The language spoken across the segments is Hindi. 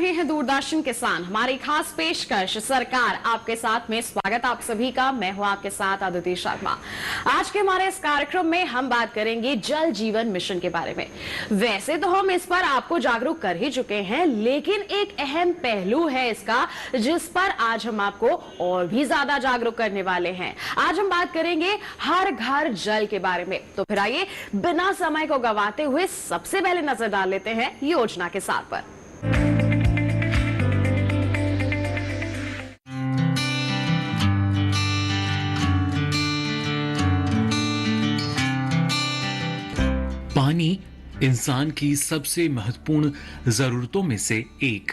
रहे हैं दूरदर्शन किसान, हमारी खास पेशकश सरकार आपके साथ में। स्वागत आप सभी का। मैं हूं आपके साथ अदिति शर्मा। आज के हमारे इस कार्यक्रम में हम बात करेंगे जल जीवन मिशन के बारे में। वैसे तो हम इस पर आपको जागरूक कर ही चुके हैं, लेकिन एक अहम पहलू है इसका जिस पर आज हम आपको और भी ज्यादा जागरूक करने वाले हैं। आज हम बात करेंगे हर घर जल के बारे में। तो फिर आइए बिना समय को गवाते हुए सबसे पहले नजर डाल लेते हैं योजना के सार पर। पानी इंसान की सबसे महत्वपूर्ण जरूरतों में से एक।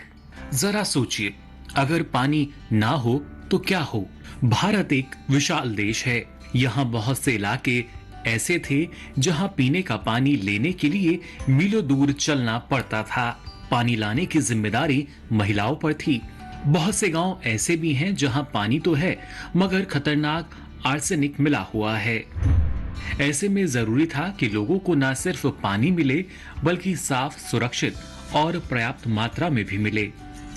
जरा सोचिए, अगर पानी ना हो तो क्या हो। भारत एक विशाल देश है। यहाँ बहुत से इलाके ऐसे थे जहाँ पीने का पानी लेने के लिए मीलों दूर चलना पड़ता था। पानी लाने की जिम्मेदारी महिलाओं पर थी। बहुत से गांव ऐसे भी हैं जहाँ पानी तो है मगर खतरनाक आर्सेनिक मिला हुआ है। ऐसे में जरूरी था कि लोगों को न सिर्फ पानी मिले बल्कि साफ, सुरक्षित और पर्याप्त मात्रा में भी मिले।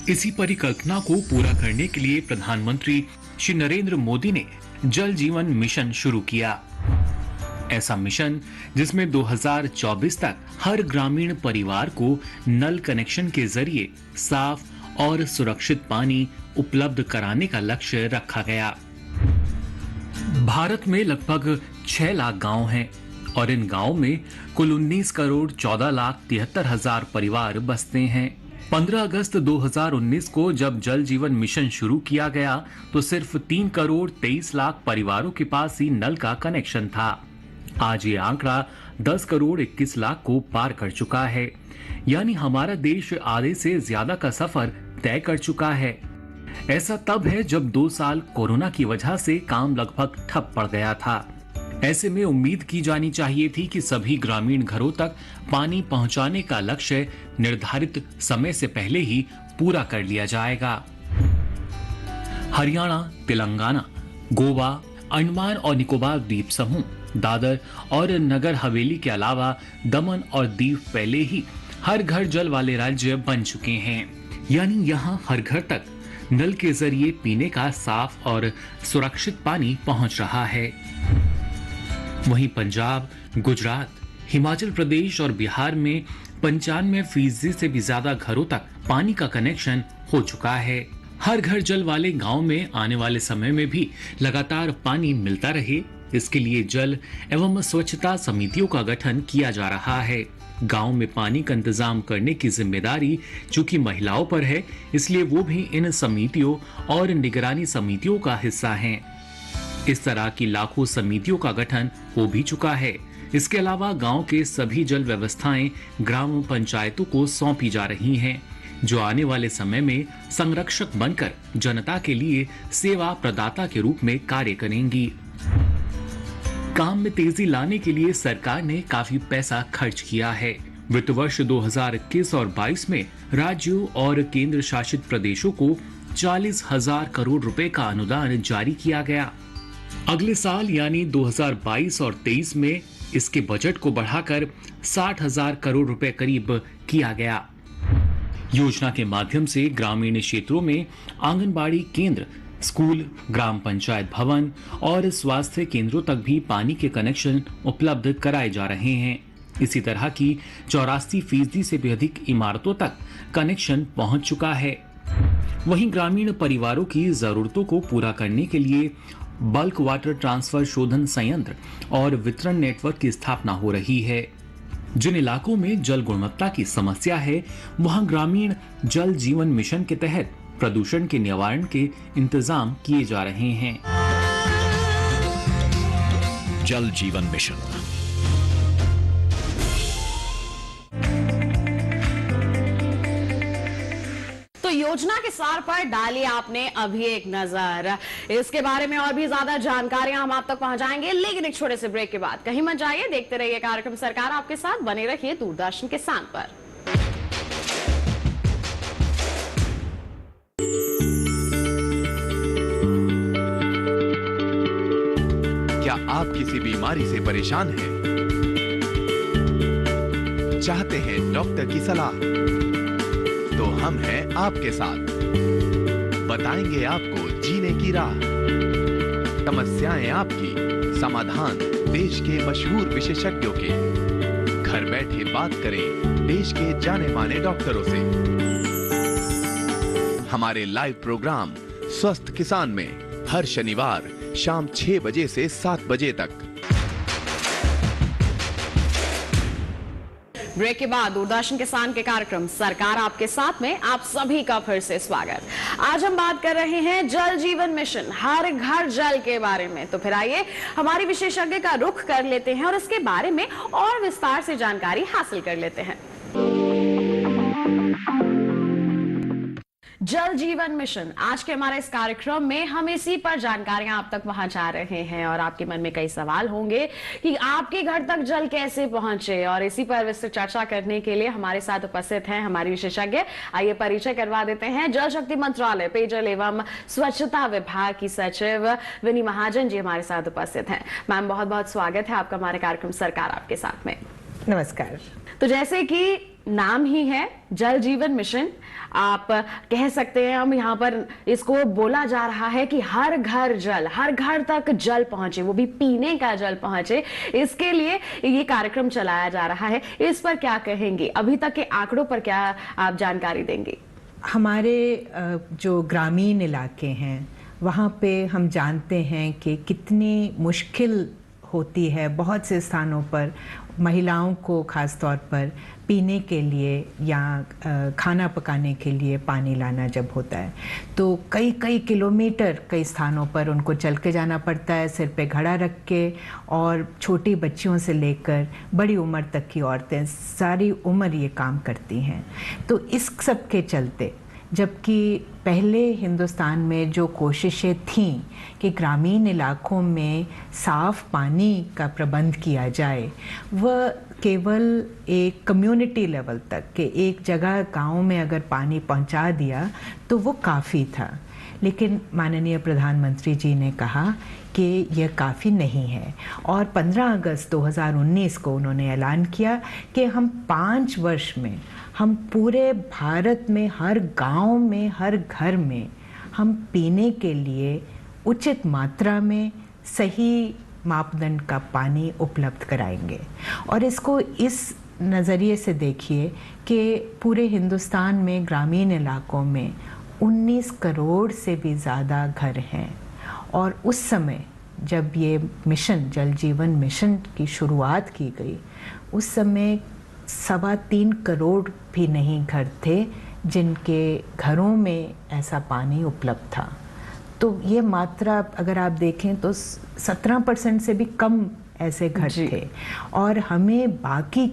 इसी परिकल्पना को पूरा करने के लिए प्रधानमंत्री श्री नरेंद्र मोदी ने जल जीवन मिशन शुरू किया। ऐसा मिशन जिसमें 2024 तक हर ग्रामीण परिवार को नल कनेक्शन के जरिए साफ और सुरक्षित पानी उपलब्ध कराने का लक्ष्य रखा गया। भारत में लगभग 6 लाख गांव हैं और इन गांवों में कुल 19 करोड़ 14 लाख 73 हजार परिवार बसते हैं। 15 अगस्त 2019 को जब जल जीवन मिशन शुरू किया गया तो सिर्फ 3 करोड़ 23 लाख परिवारों के पास ही नल का कनेक्शन था। आज ये आंकड़ा 10 करोड़ 21 लाख को पार कर चुका है। यानी हमारा देश आधे से ज्यादा का सफर तय कर चुका है। ऐसा तब है जब 2 साल कोरोना की वजह से काम लगभग ठप पड़ गया था। ऐसे में उम्मीद की जानी चाहिए थी कि सभी ग्रामीण घरों तक पानी पहुंचाने का लक्ष्य निर्धारित समय से पहले ही पूरा कर लिया जाएगा। हरियाणा, तेलंगाना, गोवा, अंडमान और निकोबार द्वीप समूह, दादर और नगर हवेली के अलावा दमन और दीव पहले ही हर घर जल वाले राज्य बन चुके हैं। यानी यहाँ हर घर तक नल के जरिए पीने का साफ और सुरक्षित पानी पहुंच रहा है। वहीं पंजाब, गुजरात, हिमाचल प्रदेश और बिहार में 95% से भी ज्यादा घरों तक पानी का कनेक्शन हो चुका है। हर घर जल वाले गांव में आने वाले समय में भी लगातार पानी मिलता रहे, इसके लिए जल एवं स्वच्छता समितियों का गठन किया जा रहा है। गांव में पानी का इंतजाम करने की जिम्मेदारी चूंकि महिलाओं पर है, इसलिए वो भी इन समितियों और निगरानी समितियों का हिस्सा हैं। इस तरह की लाखों समितियों का गठन हो भी चुका है। इसके अलावा गांव के सभी जल व्यवस्थाएं ग्राम पंचायतों को सौंपी जा रही हैं, जो आने वाले समय में संरक्षक बनकर जनता के लिए सेवा प्रदाता के रूप में कार्य करेंगी। काम में तेजी लाने के लिए सरकार ने काफी पैसा खर्च किया है। वित्त वर्ष 2021 और 22 में राज्यों और केंद्र शासित प्रदेशों को 40,000 करोड़ रुपए का अनुदान जारी किया गया। अगले साल यानी 2022 और 23 में इसके बजट को बढ़ाकर 60,000 करोड़ रुपए करीब किया गया। योजना के माध्यम से ग्रामीण क्षेत्रों में आंगनबाड़ी केंद्र, स्कूल, ग्राम पंचायत भवन और स्वास्थ्य केंद्रों तक भी पानी के कनेक्शन उपलब्ध कराए जा रहे हैं। इसी तरह की 84% से भी अधिक इमारतों तक कनेक्शन पहुंच चुका है। वहीं ग्रामीण परिवारों की जरूरतों को पूरा करने के लिए बल्क वाटर ट्रांसफर शोधन संयंत्र और वितरण नेटवर्क की स्थापना हो रही है। जिन इलाकों में जल गुणवत्ता की समस्या है, वहां ग्रामीण जल जीवन मिशन के तहत प्रदूषण के निवारण के इंतजाम किए जा रहे हैं। जल जीवन मिशन। तो योजना के सार पर डालिए आपने अभी एक नजर। इसके बारे में और भी ज्यादा जानकारियां हम आप तक पहुंचाएंगे, लेकिन एक छोटे से ब्रेक के बाद कहीं मत जाइए। देखते रहिए कार्यक्रम सरकार आपके साथ, बने रहिए दूरदर्शन किसान पर। क्या आप किसी बीमारी से परेशान हैं? चाहते हैं डॉक्टर की सलाह? तो हम हैं आपके साथ, बताएंगे आपको जीने की राह, समस्याएं आपकी, समाधान देश के मशहूर विशेषज्ञों के। घर बैठे बात करें देश के जाने माने डॉक्टरों से। हमारे लाइव प्रोग्राम स्वस्थ किसान में हर शनिवार शाम 6 बजे से 7 बजे तक। ब्रेक के बाद दूरदर्शन किसान के कार्यक्रम सरकार आपके साथ में आप सभी का फिर से स्वागत। आज हम बात कर रहे हैं जल जीवन मिशन, हर घर जल के बारे में। तो फिर आइए हमारी विशेषज्ञ का रुख कर लेते हैं और इसके बारे में और विस्तार से जानकारी हासिल कर लेते हैं। जल जीवन मिशन, आज के हमारे इस कार्यक्रम में हम इसी पर जानकारियां आप तक पहुंचा रहे हैं। और आपके मन में कई सवाल होंगे कि आपके घर तक जल कैसे पहुंचे, और इसी पर विस्तृत चर्चा करने के लिए हमारे साथ उपस्थित हैं हमारी विशेषज्ञ। आइए परिचय करवा देते हैं। जल शक्ति मंत्रालय पेयजल एवं स्वच्छता विभाग की सचिव विनी महाजन जी हमारे साथ उपस्थित हैं। मैम, बहुत बहुत स्वागत है आपका हमारे कार्यक्रम सरकार आपके साथ में। नमस्कार। तो जैसे कि नाम ही है जल जीवन मिशन, आप कह सकते हैं, हम यहाँ पर इसको बोला जा रहा है कि हर घर जल, हर घर तक जल पहुंचे, वो भी पीने का जल पहुंचे। इसके लिए ये कार्यक्रम चलाया जा रहा है। इस पर क्या कहेंगे, अभी तक के आंकड़ों पर क्या आप जानकारी देंगे? हमारे जो ग्रामीण इलाके हैं वहाँ पे हम जानते हैं कि कितनी मुश्किल होती है बहुत से स्थानों पर महिलाओं को खास तौर पर पीने के लिए या खाना पकाने के लिए पानी लाना जब होता है तो कई कई किलोमीटर कई स्थानों पर उनको चल के जाना पड़ता है, सिर पे घड़ा रख के। और छोटी बच्चियों से लेकर बड़ी उम्र तक की औरतें सारी उम्र ये काम करती हैं। तो इस सब के चलते, जबकि पहले हिंदुस्तान में जो कोशिशें थीं कि ग्रामीण इलाकों में साफ़ पानी का प्रबंध किया जाए, वह केवल एक कम्युनिटी लेवल तक के एक जगह गांव में अगर पानी पहुंचा दिया तो वो काफ़ी था। लेकिन माननीय प्रधानमंत्री जी ने कहा कि यह काफ़ी नहीं है, और 15 अगस्त 2019 को उन्होंने ऐलान किया कि हम 5 वर्ष में हम पूरे भारत में हर गांव में, हर घर में हम पीने के लिए उचित मात्रा में सही मापदंड का पानी उपलब्ध कराएंगे। और इसको इस नज़रिए से देखिए कि पूरे हिंदुस्तान में ग्रामीण इलाकों में 19 करोड़ से भी ज़्यादा घर हैं। और उस समय जब ये मिशन, जल जीवन मिशन की शुरुआत की गई, उस समय 3.25 करोड़ भी नहीं घर थे जिनके घरों में ऐसा पानी उपलब्ध था। तो ये मात्रा अगर आप देखें तो 17% से भी कम ऐसे घर थे। और हमें बाकी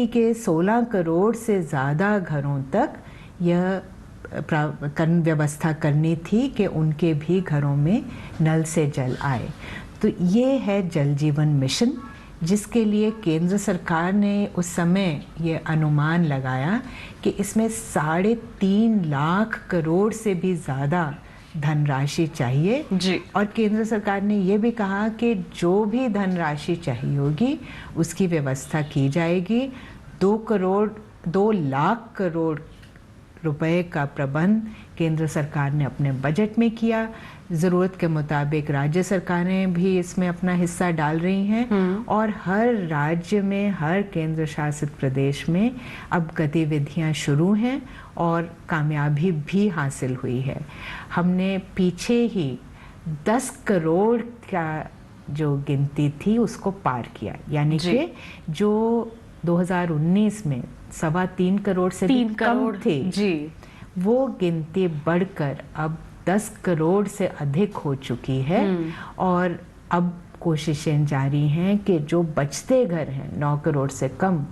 के 16 करोड़ से ज़्यादा घरों तक यह व्यवस्था करनी थी कि उनके भी घरों में नल से जल आए। तो ये है जल जीवन मिशन, जिसके लिए केंद्र सरकार ने उस समय ये अनुमान लगाया कि इसमें 3.5 लाख करोड़ से भी ज़्यादा धनराशि चाहिए जी। और केंद्र सरकार ने ये भी कहा कि जो भी धनराशि चाहिए होगी उसकी व्यवस्था की जाएगी। 2 लाख करोड़ रुपए का प्रबंध केंद्र सरकार ने अपने बजट में किया। ज़रूरत के मुताबिक राज्य सरकारें भी इसमें अपना हिस्सा डाल रही हैं। और हर राज्य में, हर केंद्र शासित प्रदेश में अब गतिविधियां शुरू हैं और कामयाबी भी हासिल हुई है। हमने पीछे ही 10 करोड़ का जो गिनती थी उसको पार किया, यानी कि जो 2019 में 3.25 करोड़ से भी कम थे जी, वो गिनती बढ़कर अब 10 करोड़ से अधिक हो चुकी है। और अब कोशिशें जारी हैं कि जो बचते घर हैं 9 करोड़ से कम,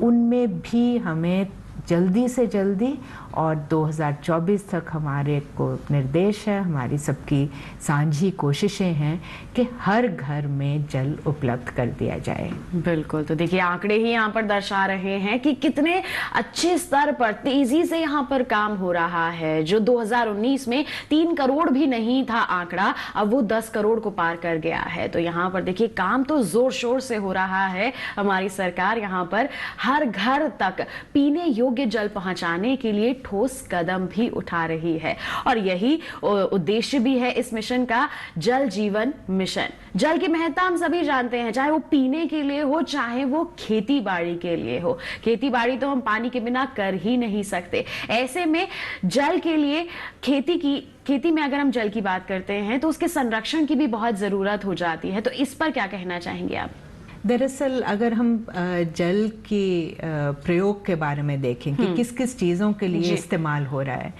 उनमें भी हमें जल्दी से जल्दी, और 2024 तक हमारे को निर्देश है, हमारी सबकी साझी कोशिशें हैं कि हर घर में जल उपलब्ध कर दिया जाए। बिल्कुल। तो देखिए आंकड़े ही यहाँ पर दर्शा रहे हैं कि कितने अच्छे स्तर पर तेजी से यहाँ पर काम हो रहा है। जो 2019 में 3 करोड़ भी नहीं था आंकड़ा, अब वो 10 करोड़ को पार कर गया है। तो यहाँ पर देखिए काम तो जोर शोर से हो रहा है। हमारी सरकार यहाँ पर हर घर तक पीने योग्य योग्य जल पहुंचाने के लिए ठोस कदम भी उठा रही है। और यही उद्देश्य भी है इस मिशन का, जल जीवन मिशन। जल की महत्ता हम सभी जानते हैं, चाहे वो पीने के लिए हो, चाहे वो खेती बाड़ी के लिए हो। खेती बाड़ी तो हम पानी के बिना कर ही नहीं सकते। ऐसे में जल के लिए खेती में अगर हम जल की बात करते हैं तो उसके संरक्षण की भी बहुत जरूरत हो जाती है। तो इस पर क्या कहना चाहेंगे आप? दरअसल अगर हम जल के प्रयोग के बारे में देखें कि किस किस चीज़ों के लिए इस्तेमाल हो रहा है,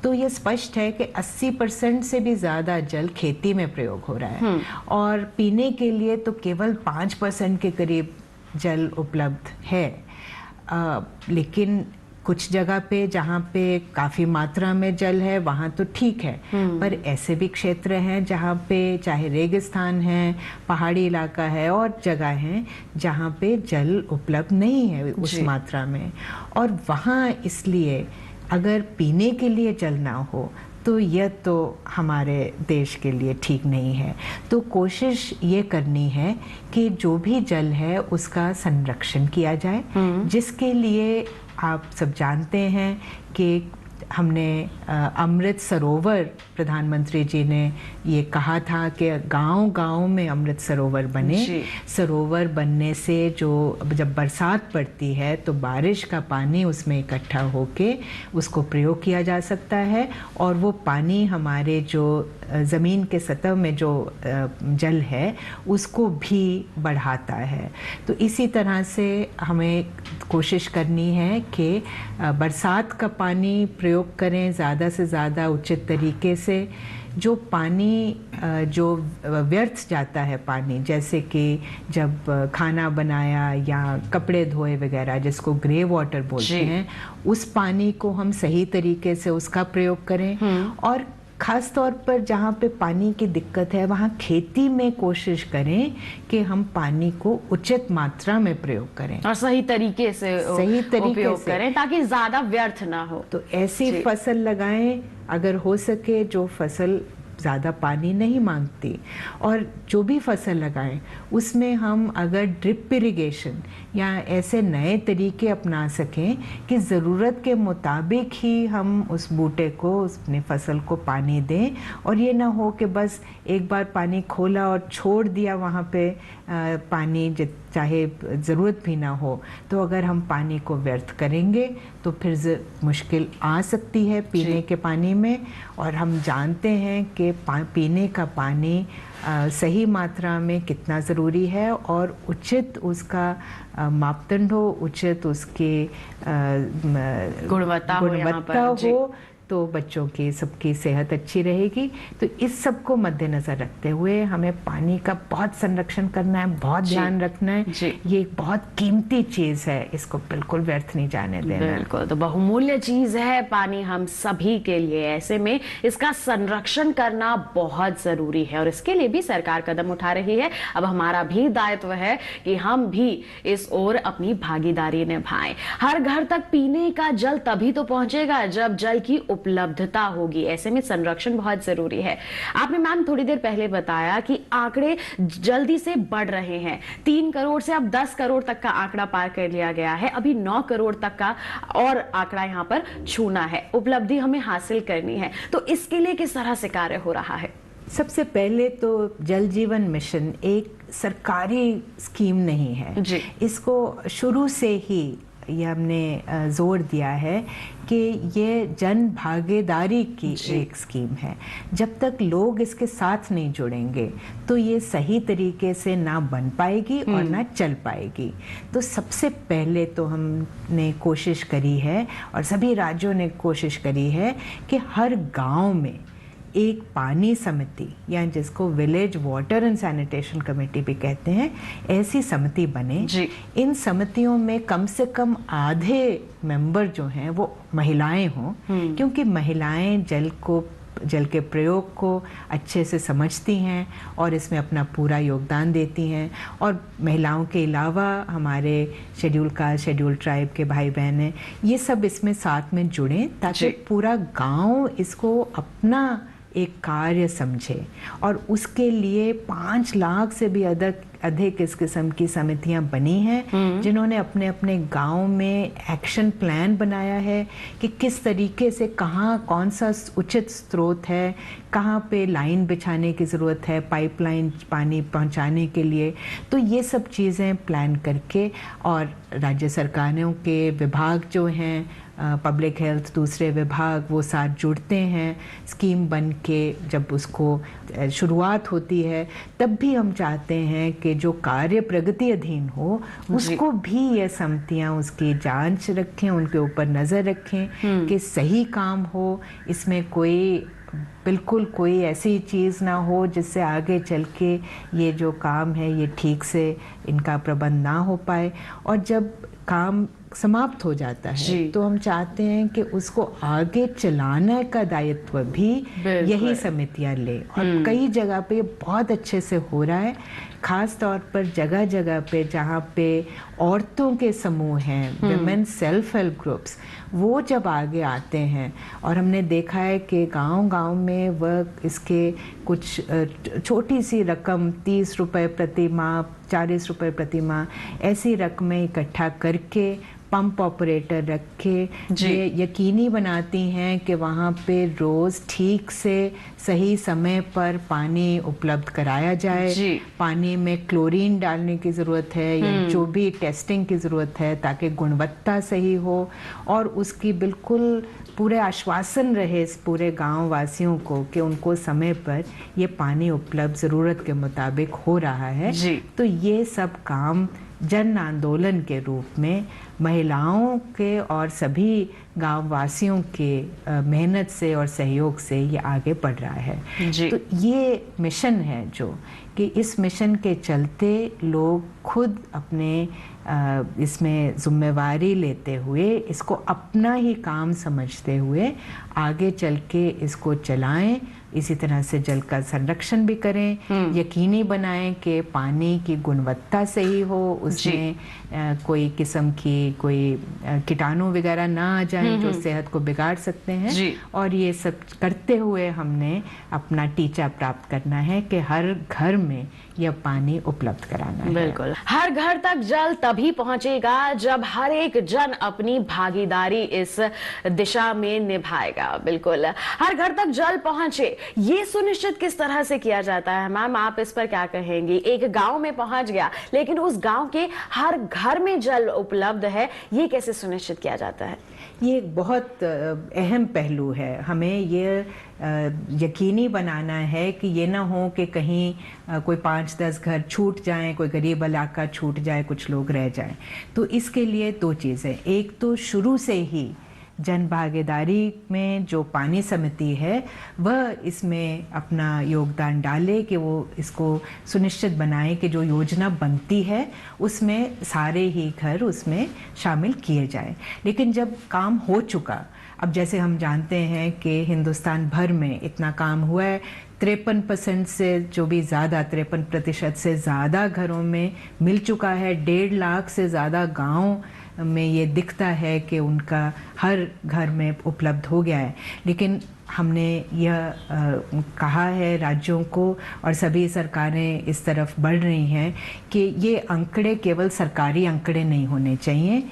तो ये स्पष्ट है कि 80% से भी ज़्यादा जल खेती में प्रयोग हो रहा है और पीने के लिए तो केवल 5% के करीब जल उपलब्ध है। लेकिन कुछ जगह पे जहाँ पे काफ़ी मात्रा में जल है वहाँ तो ठीक है, पर ऐसे भी क्षेत्र हैं जहाँ पे चाहे रेगिस्तान है, पहाड़ी इलाका है और जगह हैं जहाँ पे जल उपलब्ध नहीं है उस मात्रा में। और वहाँ इसलिए अगर पीने के लिए जल ना हो तो यह तो हमारे देश के लिए ठीक नहीं है। तो कोशिश ये करनी है कि जो भी जल है उसका संरक्षण किया जाए, जिसके लिए आप सब जानते हैं कि हमने अमृत सरोवर, प्रधानमंत्री जी ने ये कहा था कि गांव-गांव में अमृत सरोवर बने। सरोवर बनने से जो जब बरसात पड़ती है तो बारिश का पानी उसमें इकट्ठा होके उसको प्रयोग किया जा सकता है और वो पानी हमारे जो ज़मीन के सतह में जो जल है उसको भी बढ़ाता है। तो इसी तरह से हमें कोशिश करनी है कि बरसात का पानी प्रयोग करें ज़्यादा से ज़्यादा उचित तरीके से। जो पानी जो व्यर्थ जाता है पानी, जैसे कि जब खाना बनाया या कपड़े धोए वगैरह, जिसको ग्रे वाटर बोलते हैं, उस पानी को हम सही तरीके से उसका प्रयोग करें। और ख़ास तौर पर जहाँ पे पानी की दिक्कत है वहाँ खेती में कोशिश करें कि हम पानी को उचित मात्रा में प्रयोग करें और सही तरीके से उपयोग करें ताकि ज़्यादा व्यर्थ ना हो। तो ऐसी फसल लगाएं अगर हो सके जो फसल ज़्यादा पानी नहीं मांगती, और जो भी फसल लगाएं उसमें हम अगर ड्रिप इरिगेशन या ऐसे नए तरीके अपना सकें कि ज़रूरत के मुताबिक ही हम उस बूटे को, अपनी फसल को पानी दें, और ये ना हो कि बस एक बार पानी खोला और छोड़ दिया वहाँ पे पानी, चाहे ज़रूरत भी ना हो। तो अगर हम पानी को व्यर्थ करेंगे तो फिर मुश्किल आ सकती है पीने के पानी में। और हम जानते हैं कि पीने का पानी सही मात्रा में कितना ज़रूरी है और उचित उसका मापदंड हो, उचित उसके गुणवत्ता हो तो बच्चों की सबकी सेहत अच्छी रहेगी। तो इस सब को मद्देनज़र रखते हुए हमें पानी का बहुत संरक्षण करना है, बहुत ध्यान रखना है। ये एक बहुत कीमती चीज़ है, इसको बिल्कुल व्यर्थ नहीं जाने देना। बिल्कुल, तो बहुमूल्य चीज़ है पानी हम सभी के लिए। ऐसे में इसका संरक्षण करना बहुत ज़रूरी है और इसके लिए भी सरकार कदम उठा रही है। अब हमारा भी दायित्व है कि हम भी इस ओर अपनी भागीदारी निभाएं। हर घर तक पीने का जल तभी तो पहुंचेगा जब जल की उपलब्धता होगी। ऐसे में संरक्षण बहुत जरूरी है। आपने मैम थोड़ी देर पहले बताया कि आंकड़े जल्दी से बढ़ रहे हैं। 3 करोड़ से अब 10 करोड़ तक का आंकड़ा पार कर लिया गया है। अभी 9 करोड़ तक का और आंकड़ा यहाँ पर छूना है, उपलब्धि हमें हासिल करनी है। तो इसके लिए किस तरह से कार्य हो रहा है? सबसे पहले तो जल जीवन मिशन एक सरकारी स्कीम नहीं है जी। इसको शुरू से ही ये हमने जोर दिया है कि ये जन भागीदारी की एक स्कीम है। जब तक लोग इसके साथ नहीं जुड़ेंगे तो ये सही तरीके से ना बन पाएगी और ना चल पाएगी। तो सबसे पहले तो हमने कोशिश करी है और सभी राज्यों ने कोशिश करी है कि हर गांव में एक पानी समिति, या जिसको village water and sanitation committee भी कहते हैं, ऐसी समिति बने। इन समितियों में कम से कम आधे मेंबर जो हैं वो महिलाएं हों, क्योंकि महिलाएं जल के प्रयोग को अच्छे से समझती हैं और इसमें अपना पूरा योगदान देती हैं। और महिलाओं के अलावा हमारे शेड्यूल कास्ट, शेड्यूल ट्राइब के भाई बहन हैं, ये सब इसमें साथ में जुड़ें ताकि पूरा गांव इसको अपना एक कार्य समझे। और उसके लिए 5 लाख से भी अधिक इस किस्म की समितियां बनी हैं जिन्होंने अपने अपने गांव में एक्शन प्लान बनाया है कि किस तरीके से कहाँ कौन सा उचित स्रोत है, कहाँ पे लाइन बिछाने की ज़रूरत है, पाइपलाइन पानी पहुंचाने के लिए। तो ये सब चीज़ें प्लान करके और राज्य सरकारों के विभाग जो हैं, पब्लिक हेल्थ, दूसरे विभाग, वो साथ जुड़ते हैं स्कीम बन के। जब उसको शुरुआत होती है तब भी हम चाहते हैं कि जो कार्य प्रगति अधीन हो उसको भी ये समितियाँ उसकी जांच रखें, उनके ऊपर नज़र रखें कि सही काम हो, इसमें बिल्कुल कोई ऐसी चीज़ ना हो जिससे आगे चल के ये जो काम है ये ठीक से इनका प्रबंध ना हो पाए। और जब काम समाप्त हो जाता है तो हम चाहते हैं कि उसको आगे चलाने का दायित्व भी यही समितियां ले। और कई जगह पे बहुत अच्छे से हो रहा है, खास तौर पर जगह जगह पे जहाँ पे औरतों के समूह हैं, विमेन सेल्फ हेल्प ग्रुप्स, वो जब आगे आते हैं और हमने देखा है कि गांव-गांव में वह इसके कुछ छोटी सी रकम 30 रुपए प्रति माह, 40 रुपए प्रति माह, ऐसी रकमें इकट्ठा करके पंप ऑपरेटर रख के ये यकीनी बनाती हैं कि वहाँ पे रोज़ ठीक से सही समय पर पानी उपलब्ध कराया जाए। पानी में क्लोरीन डालने की ज़रूरत है या जो भी टेस्टिंग की ज़रूरत है ताकि गुणवत्ता सही हो और उसकी बिल्कुल पूरे आश्वासन रहे इस पूरे गांव वासियों को कि उनको समय पर ये पानी उपलब्ध ज़रूरत के मुताबिक हो रहा है। तो ये सब काम जन आंदोलन के रूप में महिलाओं के और सभी गांव वासियों के मेहनत से और सहयोग से ये आगे बढ़ रहा है। तो ये मिशन है जो कि इस मिशन के चलते लोग खुद अपने इसमें जिम्मेवारी लेते हुए, इसको अपना ही काम समझते हुए आगे चल के इसको चलाएं। इसी तरह से जल का संरक्षण भी करें, यकीनी बनाएं कि पानी की गुणवत्ता सही हो, उसमें कोई किस्म की कोई कीटाणु वगैरह ना आ जाए जो सेहत को बिगाड़ सकते हैं। और ये सब करते हुए हमने अपना टीचा प्राप्त करना है कि हर घर में यह पानी उपलब्ध कराना है। बिल्कुल, हर घर तक जल तभी पहुंचेगा जब हर एक जन अपनी भागीदारी इस दिशा में निभाएगा। बिल्कुल, हर घर तक जल पहुंचे, ये सुनिश्चित किस तरह से किया जाता है मैम, आप इस पर क्या कहेंगी? एक गांव में पहुंच गया लेकिन उस गांव के हर घर में जल उपलब्ध है, ये कैसे सुनिश्चित किया जाता है? ये एक बहुत अहम पहलू है। हमें ये यकीनी बनाना है कि ये ना हो कि कहीं कोई 5-10 घर छूट जाएं, कोई गरीब इलाका छूट जाए, कुछ लोग रह जाएं। तो इसके लिए 2 चीज़ें, एक तो शुरू से ही जन भागीदारी में जो पानी समिति है वह इसमें अपना योगदान डाले कि वो इसको सुनिश्चित बनाए कि जो योजना बनती है उसमें सारे ही घर उसमें शामिल किए जाएं। लेकिन जब काम हो चुका, अब जैसे हम जानते हैं कि हिंदुस्तान भर में इतना काम हुआ है, 53% से जो भी ज़्यादा 53% से ज़्यादा घरों में मिल चुका है। 1.5 लाख से ज़्यादा गांव में ये दिखता है कि उनका हर घर में उपलब्ध हो गया है। लेकिन हमने यह कहा है राज्यों को और सभी सरकारें इस तरफ बढ़ रही हैं कि ये आंकड़े केवल सरकारी आंकड़े नहीं होने चाहिए।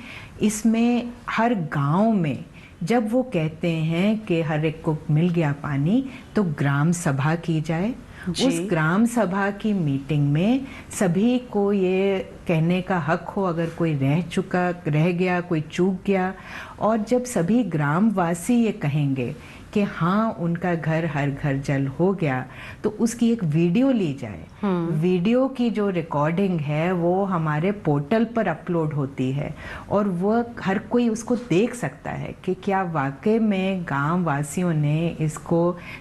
इसमें हर गांव में जब वो कहते हैं कि हर एक को मिल गया पानी तो ग्राम सभा की जाए। उस ग्राम सभा की मीटिंग में सभी को ये कहने का हक हो अगर कोई रह गया, कोई चूक गया। और जब सभी ग्रामवासी ये कहेंगे कि हाँ उनका घर हर घर जल हो गया तो उसकी एक वीडियो ली जाए। वीडियो की जो रिकॉर्डिंग है वो हमारे पोर्टल पर अपलोड होती है और वह हर कोई उसको देख सकता है कि क्या वाकई में गांव वासियों ने इसको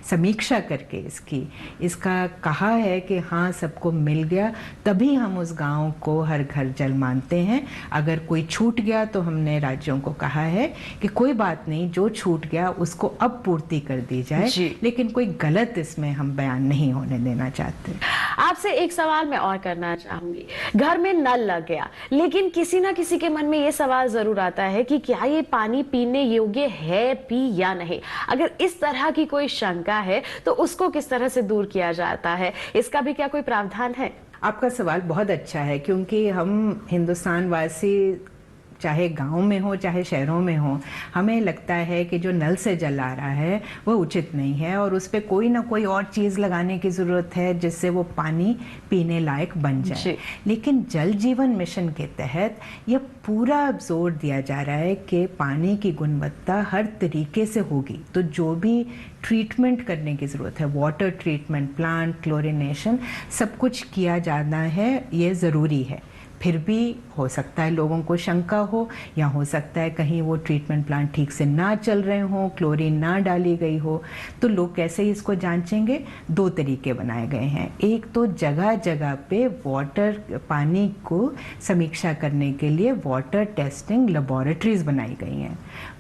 समीक्षा करके इसका कहा है कि हाँ सबको मिल गया, तभी हम उस गांव को हर घर जल मानते हैं। अगर कोई छूट गया तो हमने राज्यों को कहा है कि कोई बात नहीं, जो छूट गया उसको अब पूर्ति कर दी जाए, लेकिन कोई गलत इसमें हम बयान नहीं होने देना चाहते। आपसे एक सवाल मैं और करना चाहूंगी, घर में नल लग गया लेकिन किसी ना किसी के मन में ये सवाल जरूर आता है कि क्या ये पानी पीने योग्य है पी या नहीं। अगर इस तरह की कोई शंका है तो उसको किस तरह से दूर किया जाता है, इसका भी क्या कोई प्रावधान है? आपका सवाल बहुत अच्छा है, क्योंकि हम हिंदुस्तान वासी चाहे गांव में हो चाहे शहरों में हो, हमें लगता है कि जो नल से जल आ रहा है वो उचित नहीं है और उस पर कोई ना कोई और चीज़ लगाने की ज़रूरत है जिससे वो पानी पीने लायक बन जाए। लेकिन जल जीवन मिशन के तहत ये पूरा जोर दिया जा रहा है कि पानी की गुणवत्ता हर तरीके से होगी। तो जो भी ट्रीटमेंट करने की ज़रूरत है, वाटर ट्रीटमेंट प्लांट, क्लोरिनेशन, सब कुछ किया जाना है, ये ज़रूरी है। फिर भी हो सकता है लोगों को शंका हो, या हो सकता है कहीं वो ट्रीटमेंट प्लांट ठीक से ना चल रहे हों, क्लोरीन ना डाली गई हो, तो लोग कैसे इसको जांचेंगे? 2 तरीके बनाए गए हैं। एक तो जगह जगह पे वाटर पानी को समीक्षा करने के लिए वाटर टेस्टिंग लेबोरेटरीज बनाई गई हैं।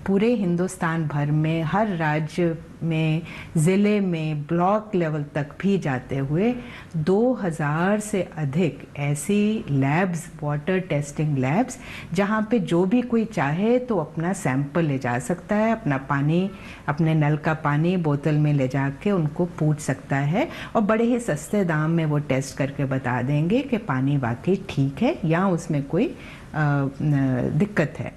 पूरे हिंदुस्तान भर में हर राज्य में, ज़िले में, ब्लॉक लेवल तक भी जाते हुए 2000 से अधिक ऐसी लैब्स, वाटर टेस्टिंग लैब्स, जहाँ पे जो भी कोई चाहे तो अपना सैंपल ले जा सकता है, अपना पानी, अपने नल का पानी बोतल में ले जाके उनको पूछ सकता है और बड़े ही सस्ते दाम में वो टेस्ट करके बता देंगे कि पानी वाकई ठीक है या उसमें कोई दिक्कत है।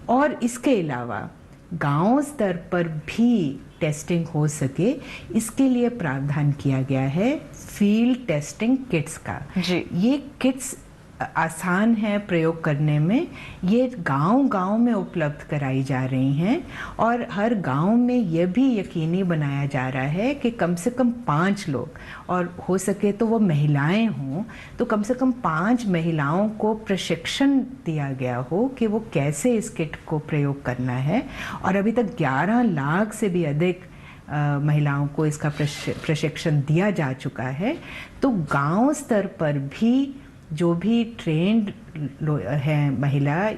और इसके अलावा गांव स्तर पर भी टेस्टिंग हो सके, इसके लिए प्रावधान किया गया है फील्ड टेस्टिंग किट्स का। ये किट्स आसान है प्रयोग करने में, ये गांव-गांव में उपलब्ध कराई जा रही हैं और हर गांव में ये भी यकीनी बनाया जा रहा है कि कम से कम 5 लोग, और हो सके तो वो महिलाएं हों, तो कम से कम 5 महिलाओं को प्रशिक्षण दिया गया हो कि वो कैसे इस किट को प्रयोग करना है। और अभी तक 11 लाख से भी अधिक महिलाओं को इसका प्रशिक्षण दिया जा चुका है। तो गांव स्तर पर भी जो भी ट्रेंड है महिला,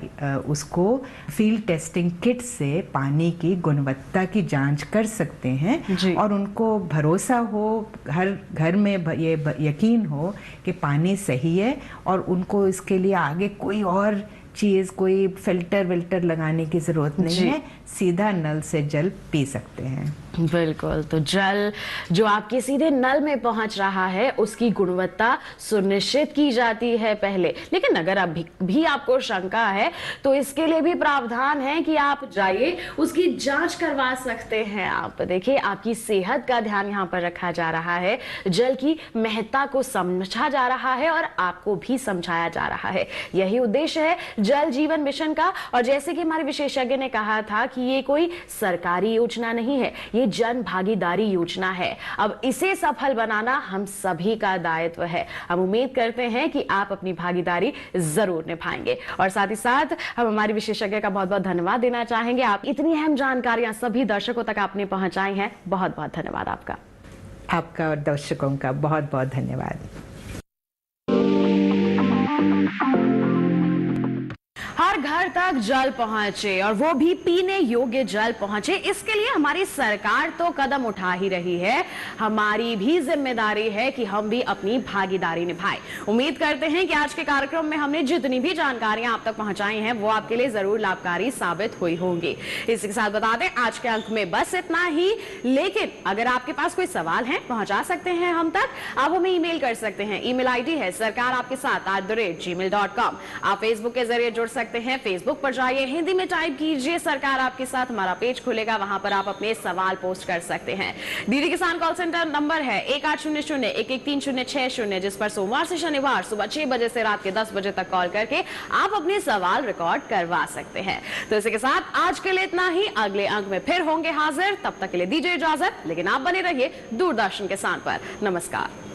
उसको फील्ड टेस्टिंग किट से पानी की गुणवत्ता की जांच कर सकते हैं और उनको भरोसा हो, हर घर में ये यकीन हो कि पानी सही है और उनको इसके लिए आगे कोई और चीज़, कोई फिल्टर विल्टर लगाने की ज़रूरत नहीं है, सीधा नल से जल पी सकते हैं। बिल्कुल। तो जल जो आपके सीधे नल में पहुंच रहा है उसकी गुणवत्ता सुनिश्चित की जाती है पहले। लेकिन अगर अभी भी आपको शंका है तो इसके लिए भी प्रावधान है कि आप जाइए, उसकी जांच करवा सकते हैं। आप देखिए, आपकी सेहत का ध्यान यहाँ पर रखा जा रहा है, जल की महत्ता को समझा जा रहा है और आपको भी समझाया जा रहा है। यही उद्देश्य है जल जीवन मिशन का। और जैसे कि हमारे विशेषज्ञ ने कहा था कि ये कोई सरकारी योजना नहीं है, ये जन भागीदारी योजना है। अब इसे सफल बनाना हम सभी का दायित्व है। हम उम्मीद करते हैं कि आप अपनी भागीदारी जरूर निभाएंगे। और साथ ही साथ हम हमारे विशेषज्ञ का बहुत बहुत धन्यवाद देना चाहेंगे। आप इतनी अहम जानकारियां सभी दर्शकों तक आपने पहुंचाई हैं, बहुत बहुत धन्यवाद आपका। आपका और दर्शकों का बहुत बहुत धन्यवाद। हर घर तक जल पहुंचे और वो भी पीने योग्य जल पहुंचे, इसके लिए हमारी सरकार तो कदम उठा ही रही है। हमारी भी जिम्मेदारी है कि हम भी अपनी भागीदारी निभाएं। उम्मीद करते हैं कि आज के कार्यक्रम में हमने जितनी भी जानकारियां आप तक पहुंचाई हैं वो आपके लिए जरूर लाभकारी साबित हुई होंगी। इसी के साथ बता दें आज के अंक में बस इतना ही। लेकिन अगर आपके पास कोई सवाल है पहुंचा सकते हैं हम तक, आप हमें ईमेल कर सकते हैं। ईमेल आईडी है सरकार आपके साथ @gmail.com। आप फेसबुक के जरिए जुड़ सकते हैं। फेसबुक पर जाइए, हिंदी में टाइप कीजिए सरकार आपके साथ, हमारा पेज खुलेगा, वहां पर आप अपने सवाल पोस्ट कर सकते हैं। डीडी किसान कॉल सेंटर नंबर है 1800-113-060, जिस पर सोमवार से शनिवार सुबह 6 बजे से रात के 10 बजे तक कॉल करके आप अपने सवाल रिकॉर्ड करवा सकते हैं। तो इसी के साथ आज के लिए इतना ही। अगले अंक में फिर होंगे हाजिर, तब तक के लिए दीजिए इजाजत, लेकिन आप बने रहिए दूरदर्शन किसान पर। नमस्कार।